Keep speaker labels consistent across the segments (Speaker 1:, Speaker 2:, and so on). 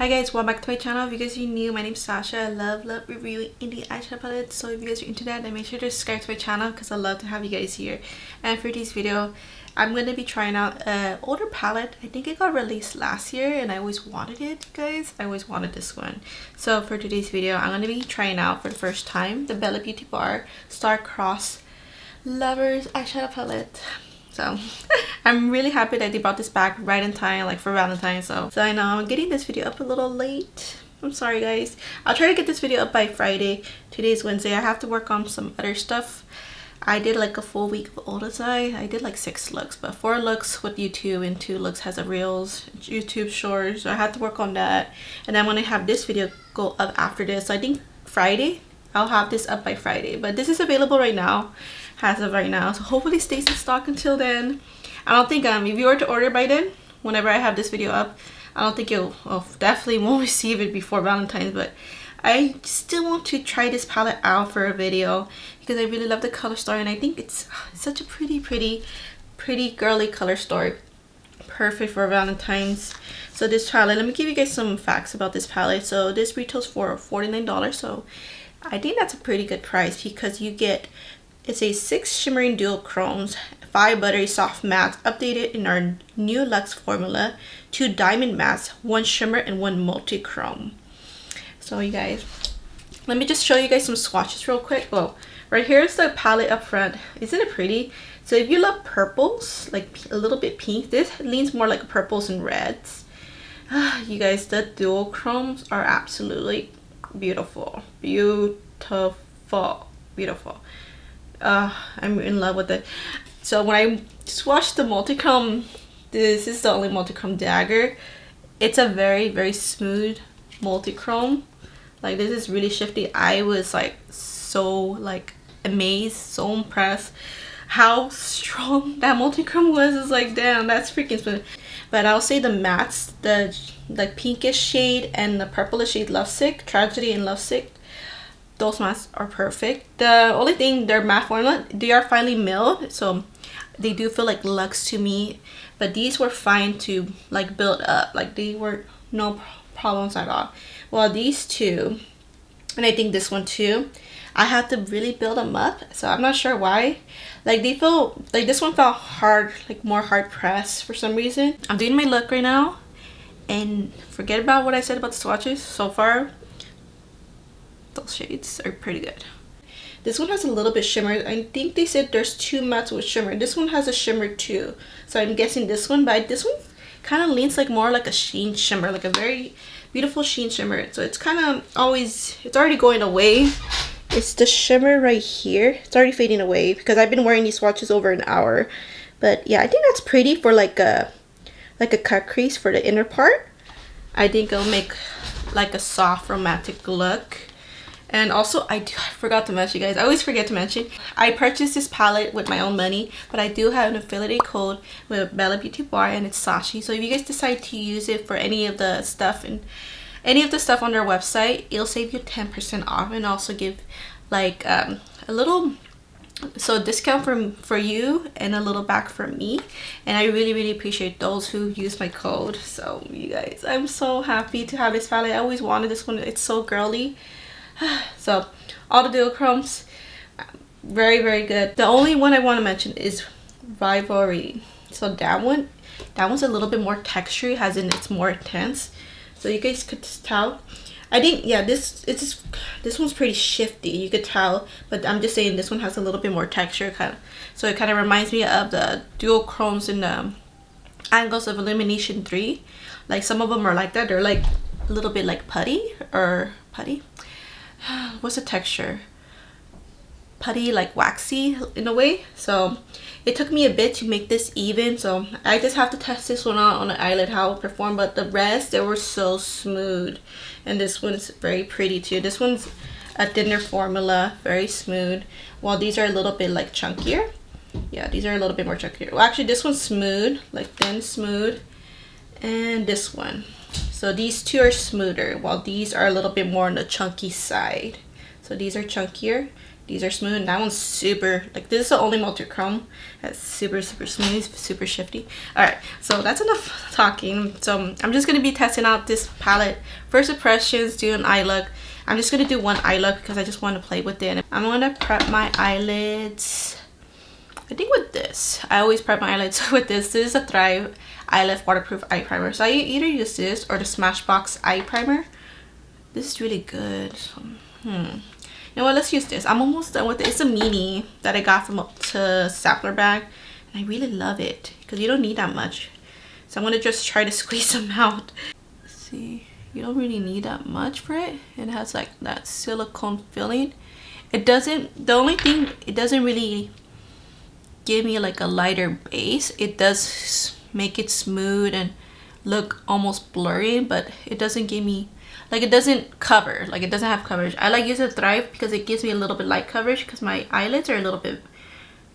Speaker 1: Hi guys, welcome back to my channel. If you guys are new, my name's Sasha. I love reviewing indie eyeshadow palettes. So if you guys are into that, then make sure to subscribe to my channel because I love to have you guys here. And for today's video, I'm going to be trying out an older palette. I think it got released last year and I always wanted it, guys. I always wanted this one. So for today's video, I'm going to be trying out for the first time the Bellabeautébar Star-Crossed Lovers eyeshadow palette. So I'm really happy that they brought this back right in time, like for Valentine. So I know I'm getting this video up a little late. I'm sorry guys. I'll try to get this video up by Friday. Today's Wednesday. I have to work on some other stuff. I did like a full week of Oden. I did like 6 looks, but 4 looks with YouTube and 2 looks has a Reels, YouTube Shorts. So I had to work on that. And I'm gonna have this video go up after this. So I think Friday. I'll have this up by Friday. But this is available right now. As of right now, so hopefully it stays in stock until then. I don't think if you were to order by then, whenever I have this video up, I don't think you'll definitely won't receive it before Valentine's. But I still want to try this palette out for a video because I really love the color story and I think it's such a pretty girly color story, perfect for Valentine's. So this palette, let me give you guys some facts about this palette. So this retails for $49, so I think that's a pretty good price because you get, it's a 6 shimmering duochromes, 5 buttery soft mattes, updated in our new luxe formula, 2 diamond mattes, 1 shimmer, and 1 multi-chrome. So you guys, let me just show you guys some swatches real quick. Well, right here is the palette up front. Isn't it pretty? So if you love purples, like a little bit pink, this leans more like purples and reds. You guys, the duochromes are absolutely beautiful. Beautiful. I'm in love with it. So when I swatched the multi-chrome, this is the only multi-chrome dagger. It's a very smooth multi-chrome. Like this is really shifty. I was like so like amazed, so impressed how strong that multi-chrome was. It's like, damn, that's freaking smooth. But I'll say the mattes, the like pinkish shade and the purplish shade, Lovesick, Tragedy and Lovesick, those mattes are perfect. The only thing, their matte formula, they are finely milled, so they do feel like luxe to me, but these were fine to like build up. Like they were no problems at all. Well, these two, and I think this one too, I had to really build them up, so I'm not sure why. Like they feel like this one felt hard, like more hard pressed for some reason. I'm doing my look right now and forget about what I said about the swatches. So far those shades are pretty good. This one has a little bit shimmer. I think they said there's 2 mattes with shimmer. This one has a shimmer too, so I'm guessing this one. But this one kind of leans like more like a sheen shimmer, like a very beautiful sheen shimmer. So it's kind of always, it's already going away. It's the shimmer right here. It's already fading away because I've been wearing these swatches over an hour. But yeah, I think that's pretty for like a cut crease for the inner part. I think it'll make like a soft romantic look. And also, I forgot to mention, guys, I always forget to mention, I purchased this palette with my own money, but I do have an affiliate code with Bellabeautébar and it's Sashi. So if you guys decide to use it for any of the stuff and any of the stuff on their website, it'll save you 10% off and also give like a little discount for you and a little back for me. And I really appreciate those who use my code. So you guys, I'm so happy to have this palette. I always wanted this one. It's so girly. So all the duochromes, very good. The only one I want to mention is Rivalry. So that one's a little bit more textured, as in it's more intense. So you guys could tell. I think, yeah, this one's pretty shifty, you could tell, but I'm just saying this one has a little bit more texture, kind of. So it kind of reminds me of the duochromes in the Angles of Illumination 3. Like some of them are like that. They're like a little bit like putty. What's the texture? Putty, like waxy in a way. So it took me a bit to make this even, so I just have to test this one out on the eyelid how it performed. But the rest, they were so smooth, and this one's very pretty too. This one's a thinner formula, very smooth, while these are a little bit like chunkier. Yeah, these are a little bit more chunkier. Well, actually this one's smooth, like thin smooth, and this one. So these two are smoother, while these are a little bit more on the chunky side. So these are chunkier, These are smooth. That one's super, like this is the only multi-chrome that's super smooth, super shifty. All right, so that's enough talking. So I'm just gonna be testing out this palette. First impressions, do an eye look. I'm just gonna do one eye look because I just want to play with it. I'm gonna prep my eyelids. I think with this, I always prep my eyelids with this. This is a Thrive Eyelid Waterproof Eye Primer. So I either use this or the Smashbox Eye Primer. This is really good. You know what, let's use this. I'm almost done with it. It's a mini that I got from a sampler bag. And I really love it because you don't need that much. So I'm gonna just try to squeeze some out. Let's see, you don't really need that much for it. It has like that silicone filling. It doesn't, the only thing, it doesn't really give me like a lighter base. It does make it smooth and look almost blurry, but it doesn't give me, like it doesn't cover, like it doesn't have coverage. I like using Thrive because it gives me a little bit light coverage because my eyelids are a little bit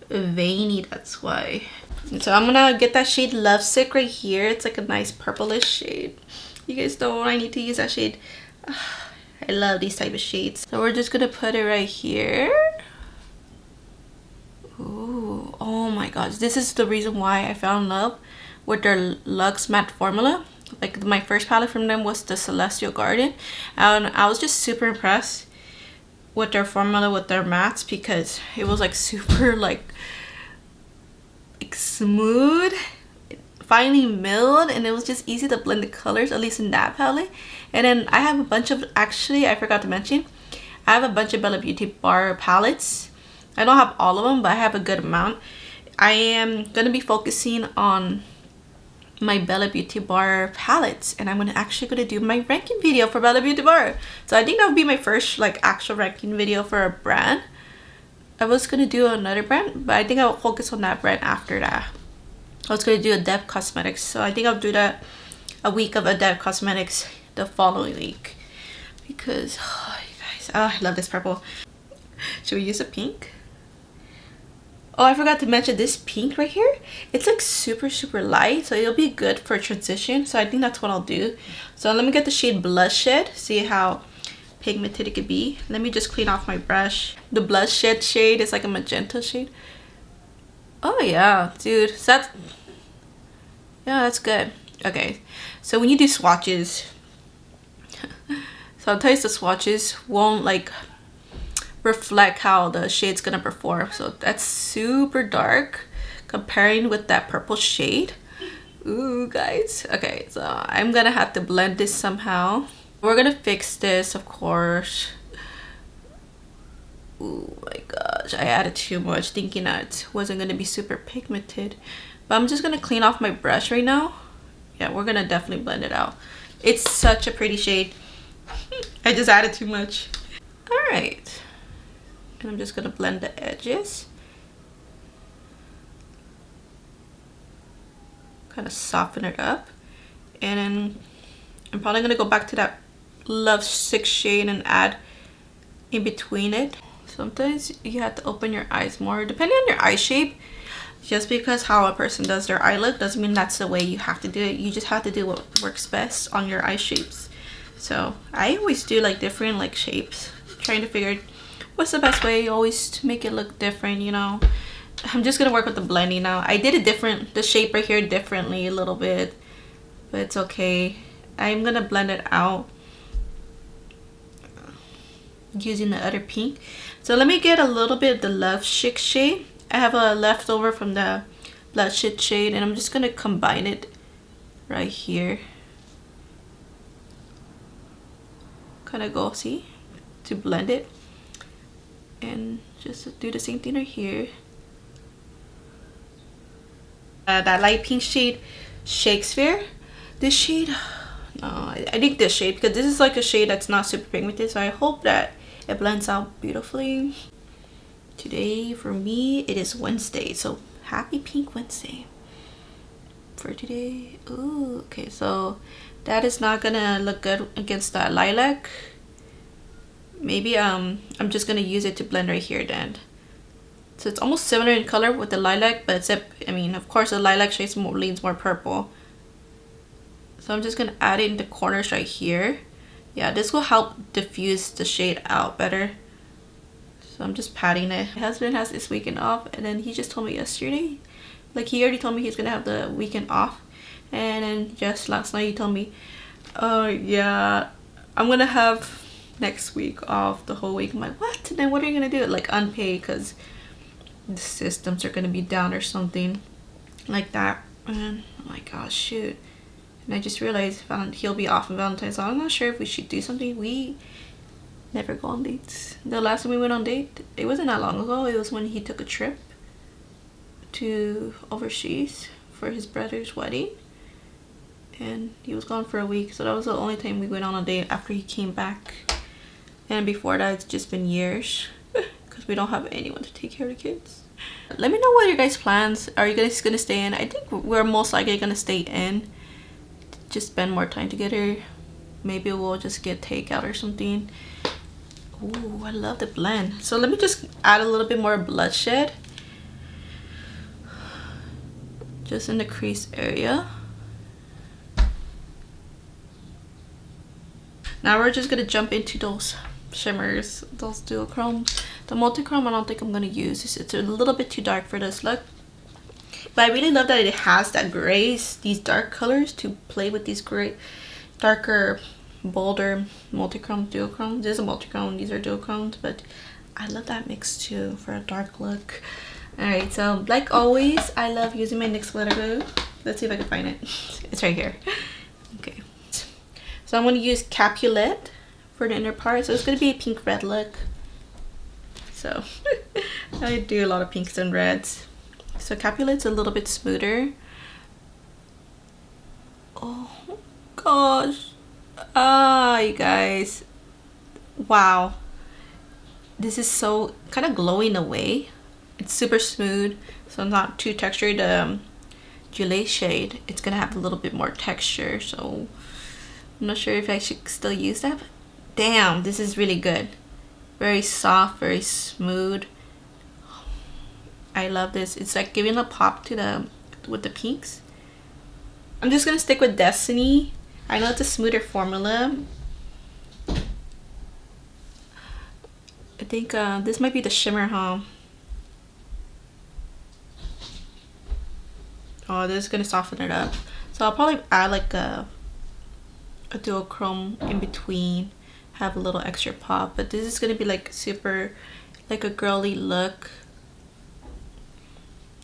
Speaker 1: veiny, that's why. And so I'm gonna get that shade Lovesick right here. It's like a nice purplish shade. You guys know I need to use that shade. I love these type of shades. So we're just gonna put it right here. Ooh, oh my gosh, this is the reason why I fell in love with their Luxe Matte formula. Like my first palette from them was the Celestial Garden, and I was just super impressed with their formula with their mattes because it was like super like smooth, finely milled, and it was just easy to blend the colors, at least in that palette. And then I have a bunch of, actually I forgot to mention, I have a bunch of Bellabeautébar palettes. I don't have all of them, but I have a good amount. I am gonna be focusing on my Bellabeautébar palettes, and I'm actually gonna do my ranking video for Bellabeautébar. So I think that would be my first like actual ranking video for a brand. I was gonna do another brand, but I think I'll focus on that brand after that. I was gonna do Oden Cosmetics, so I think I'll do that a week of Oden Cosmetics the following week because you guys, I love this purple. Should we use a pink? Oh, I forgot to mention this pink right here. It's like super light, so it'll be good for transition. So I think that's what I'll do. So let me get the shade Bloodshed, see how pigmented it could be. Let me just clean off my brush. The Bloodshed shade is like a magenta shade. Oh yeah, dude, so that's, yeah, that's good. Okay, so when you do swatches, sometimes the swatches won't like reflect how the shade's gonna perform. So that's super dark comparing with that purple shade. Ooh guys, okay, so I'm gonna have to blend this somehow. We're gonna fix this, of course. Oh my gosh, I added too much thinking that it wasn't gonna be super pigmented, but I'm just gonna clean off my brush right now. Yeah, we're gonna definitely blend it out. It's such a pretty shade. I just added too much. All right, and I'm just gonna blend the edges, kind of soften it up, and then I'm probably gonna go back to that Lovesick shade and add in between it. Sometimes you have to open your eyes more depending on your eye shape. Just because how a person does their eye look doesn't mean that's the way you have to do it. You just have to do what works best on your eye shapes. So I always do like different like shapes, trying to figure what's the best way always to make it look different, you know. I'm just gonna work with the blending now. I did it different, the shape right here differently a little bit, but it's okay. I'm gonna blend it out using the other pink. So let me get a little bit of the Lovesick shade. I have a leftover from the Bloodshed shade, and I'm just gonna combine it right here. Kind of go, see, to blend it, and just do the same thing right here. That light pink shade, Shakespeare. This shade, no, I think this shade, because this is like a shade that's not super pigmented, so I hope that it blends out beautifully. Today for me it is Wednesday, so happy Pink Wednesday for today. Ooh, okay, so that is not gonna look good against that lilac. Maybe I'm just gonna use it to blend right here then. So it's almost similar in color with the lilac, but except, I mean, of course the lilac shade leans more purple. So I'm just gonna add it in the corners right here. Yeah, this will help diffuse the shade out better. So I'm just patting it. My husband has this weekend off, and then he just told me yesterday, like he already told me he's gonna have the weekend off, and then just last night he told me, oh yeah, I'm gonna have next week off, the whole week. I'm like, what? And then what are you gonna do? Like unpaid, because the systems are gonna be down or something like that. And I'm like, oh shoot. And I just realized he'll be off on Valentine's, so I'm not sure if we should do something. We never go on dates. The last time we went on date, it wasn't that long ago. It was when he took a trip to overseas for his brother's wedding, and he was gone for a week. So that was the only time we went on a date after he came back. And before that, it's just been years because we don't have anyone to take care of the kids. Let me know what your guys' plans. Are you guys gonna stay in? I think we're most likely gonna stay in, just spend more time together. Maybe we'll just get takeout or something. Ooh, I love the blend. So let me just add a little bit more bloodshed just in the crease area. Now we're just gonna jump into those shimmers, those duochromes. The multi-chrome I don't think I'm gonna use. It's a little bit too dark for this look, but I really love that it has that grays, these dark colors to play with these gray, darker, bolder multi-chrome, duochrome. This is a multi-chrome, these are duochromes, but I love that mix too for a dark look. Alright, so like always, I love using my NYX glitter glue. Let's see if I can find it. It's right here. Okay. So I'm going to use Capulet for the inner part. So it's going to be a pink red look. So I do a lot of pinks and reds. So Capulet's a little bit smoother. Oh gosh. Ah, you guys. Wow. This is so kind of glowing away. It's super smooth, so not too textured. Julie shade, it's gonna have a little bit more texture, so I'm not sure if I should still use that. But damn, this is really good. Very soft, very smooth. I love this. It's like giving a pop to the with the pinks. I'm just gonna stick with Destiny. I know it's a smoother formula. I think this might be the shimmer, huh? Oh, this is gonna soften it up. So I'll probably add like a duochrome in between, have a little extra pop. But this is gonna be like super, like a girly look.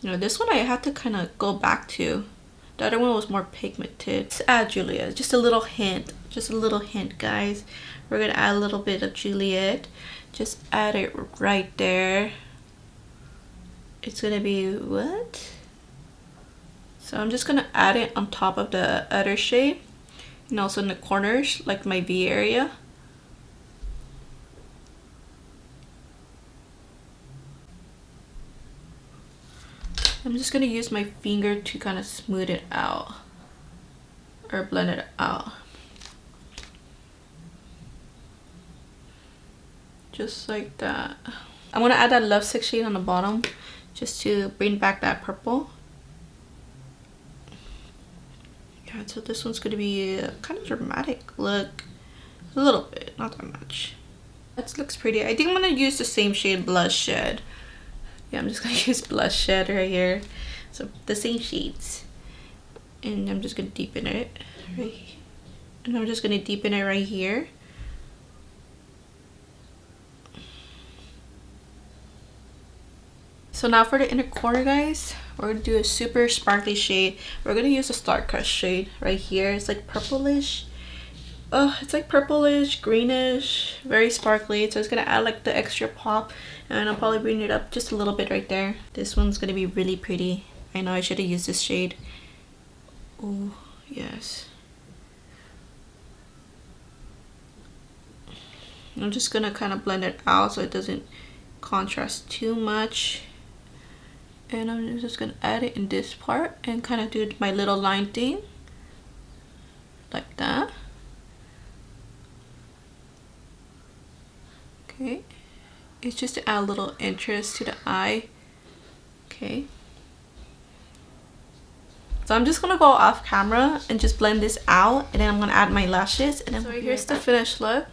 Speaker 1: You know, this one I have to kind of go back to. The other one was more pigmented. Let's add Juliet, just a little hint, guys. We're gonna add a little bit of Juliet. Just add it right there. It's gonna be what? So I'm just gonna add it on top of the other shade, and also in the corners, like my V area. I'm just gonna use my finger to kind of smooth it out or blend it out. Just like that. I'm gonna add that Lovesick shade on the bottom just to bring back that purple. Yeah, so this one's gonna be a kind of dramatic look. A little bit, not that much. That looks pretty. I think I'm gonna use the same shade, Bloodshed. Yeah, I'm just gonna use Bloodshed right here. So the same shades. And I'm just gonna deepen it right. And I'm just gonna deepen it right here. So now for the inner corner, guys, we're gonna do a super sparkly shade. We're gonna use a Starcrust shade right here. It's like purplish. It's like purplish, greenish, very sparkly. So it's gonna add like the extra pop, and I'll probably bring it up just a little bit right there. This one's gonna be really pretty. I know I should have used this shade. Oh yes. I'm just gonna kind of blend it out so it doesn't contrast too much. And I'm just gonna add it in this part and kind of do my little line thing like that. Okay, it's just to add a little interest to the eye. Okay, so I'm just gonna go off camera and just blend this out, and then I'm gonna add my lashes, and then so here's the finished look.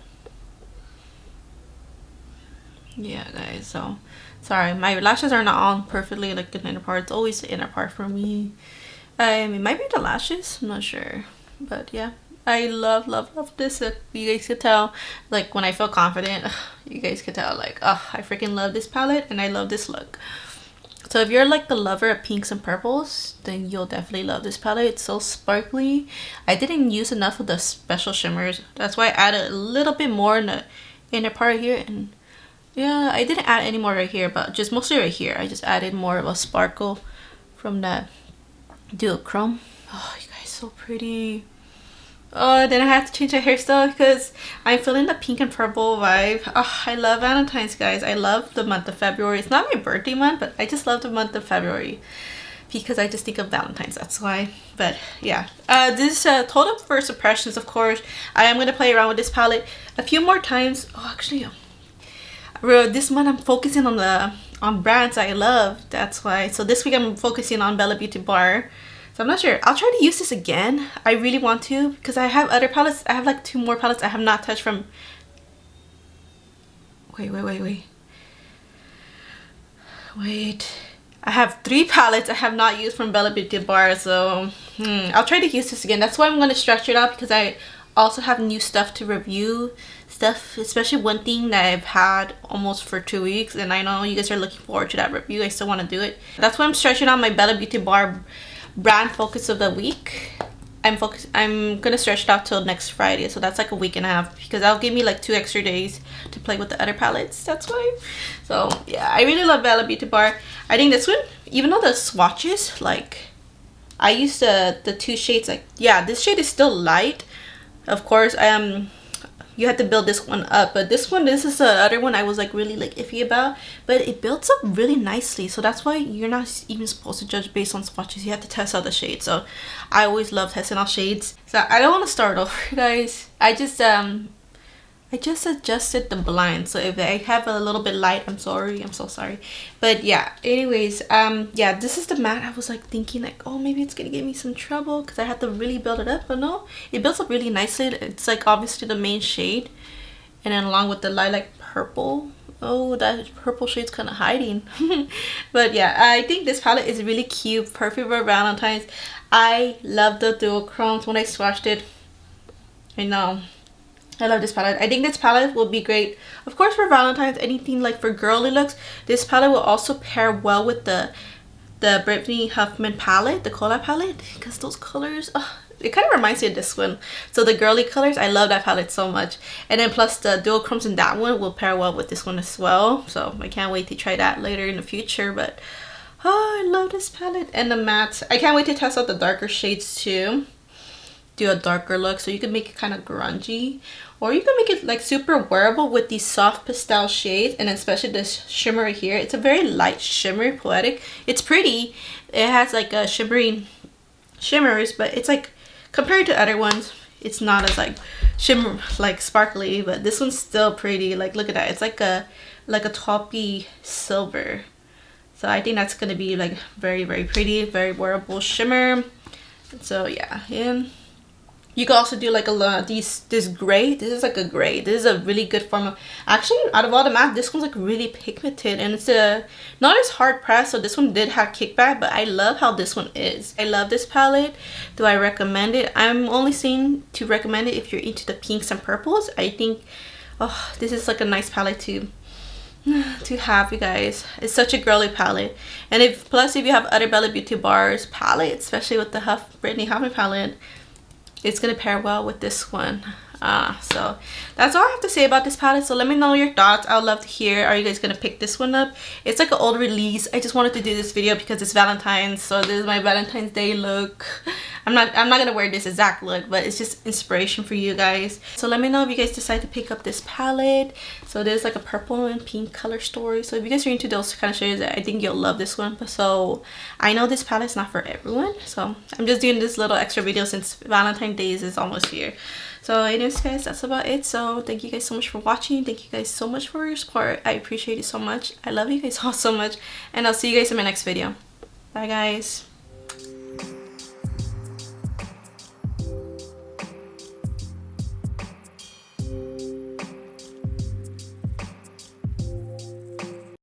Speaker 1: Yeah, guys, so sorry, my lashes are not on perfectly, like the inner part. It's always the inner part for me. It might be the lashes, I'm not sure, but yeah, I love this. You guys could tell, like when I feel confident, you guys could tell, like, oh, I freaking love this palette and I love this look. So if you're like the lover of pinks and purples, then you'll definitely love this palette. It's so sparkly. I didn't use enough of the special shimmers, that's why I added a little bit more in the inner part here. And yeah, I didn't add any more right here, but just mostly right here. I just added more of a sparkle from that duochrome. Oh, you guys, so pretty. Oh, then I had to change my hairstyle because I'm feeling the pink and purple vibe. Oh, I love Valentine's, guys. I love the month of February. It's not my birthday month, but I just love the month of February because I just think of Valentine's, that's why. But yeah, this total first impressions, of course. I am going to play around with this palette a few more times. Oh, actually, this month I'm focusing on brands I love, that's why. So this week I'm focusing on Bellabeautébar. So I'm not sure. I'll try to use this again. I really want to because I have other palettes. I have like 2 more palettes I have not touched from. Wait. I have 3 palettes I have not used from Bellabeautébar. So I'll try to use this again. That's why I'm going to structure it out, because I also have new stuff to review. Especially one thing that I've had almost for 2 weeks, and I know you guys are looking forward to that review. I still want to do it. That's why I'm stretching out my Bellabeautébar brand focus of the week. I'm gonna stretch it out till next Friday, so that's like a week and a half, because that'll give me like 2 extra days to play with the other palettes, that's why. So yeah, I really love Bellabeautébar. I think this one, even though the swatches, like I used the 2 shades, like yeah, this shade is still light, of course. You had to build this one up, but this is the other one I was like really like iffy about, but it builds up really nicely. So that's why you're not even supposed to judge based on swatches. You have to test out the shades. So I always love testing out shades. So I don't want to start over, guys. I just adjusted the blind, so if I have a little bit light, I'm sorry, I'm so sorry. But yeah, anyways, yeah, this is the matte. I was like thinking like, oh, maybe it's gonna give me some trouble because I had to really build it up, but no, it builds up really nicely. It's like obviously the main shade, and then along with the lilac purple. Oh, that purple shade's kind of hiding. But yeah, I think this palette is really cute, perfect for Valentine's. I love the duochromes. When I swatched it, I know I love this palette. I think this palette will be great, of course, for Valentine's. Anything like for girly looks, this palette will also pair well with the Brittany Huffman palette, the Cola palette, because those colors, it kind of reminds me of this one. So the girly colors, I love that palette so much. And then plus the duochromes in that one will pair well with this one as well. So I can't wait to try that later in the future. But oh, I love this palette. And the mattes, I can't wait to test out the darker shades too. Do a darker look, so you can make it kind of grungy, or you can make it like super wearable with these soft pastel shades, and especially this shimmer right here. It's a very light shimmer, poetic. It's pretty. It has like a shimmering shimmers, but it's like compared to other ones, it's not as like shimmer, like sparkly, but this one's still pretty. Like look at that, it's like a taupey silver. So I think that's gonna be like very pretty, very wearable shimmer. So yeah, and you can also do like this gray. This is like a gray. This is a really good form of, actually out of all the matte, this one's like really pigmented, and it's not as hard pressed. So this one did have kickback, but I love how this one is. I love this palette. Do I recommend it? I'm only saying to recommend it if you're into the pinks and purples. I think this is like a nice palette to have, you guys. It's such a girly palette, and if you have other Bellabeautébar's palette, especially with the Brittany Huffman palette, it's gonna pair well with this one. So that's all I have to say about this palette. So let me know your thoughts. I would love to hear, are you guys gonna pick this one up? It's like an old release. I just wanted to do this video because it's Valentine's, so this is my Valentine's Day look. I'm not gonna wear this exact look, but it's just inspiration for you guys. So let me know if you guys decide to pick up this palette. So there's like a purple and pink color story. So if you guys are into those kind of shades, I think you'll love this one. So I know this palette's not for everyone, so I'm just doing this little extra video since Valentine's Day is almost here. So anyways, guys, that's about it. So thank you guys so much for watching. Thank you guys so much for your support. I appreciate it so much. I love you guys all so much, and I'll see you guys in my next video. Bye, guys.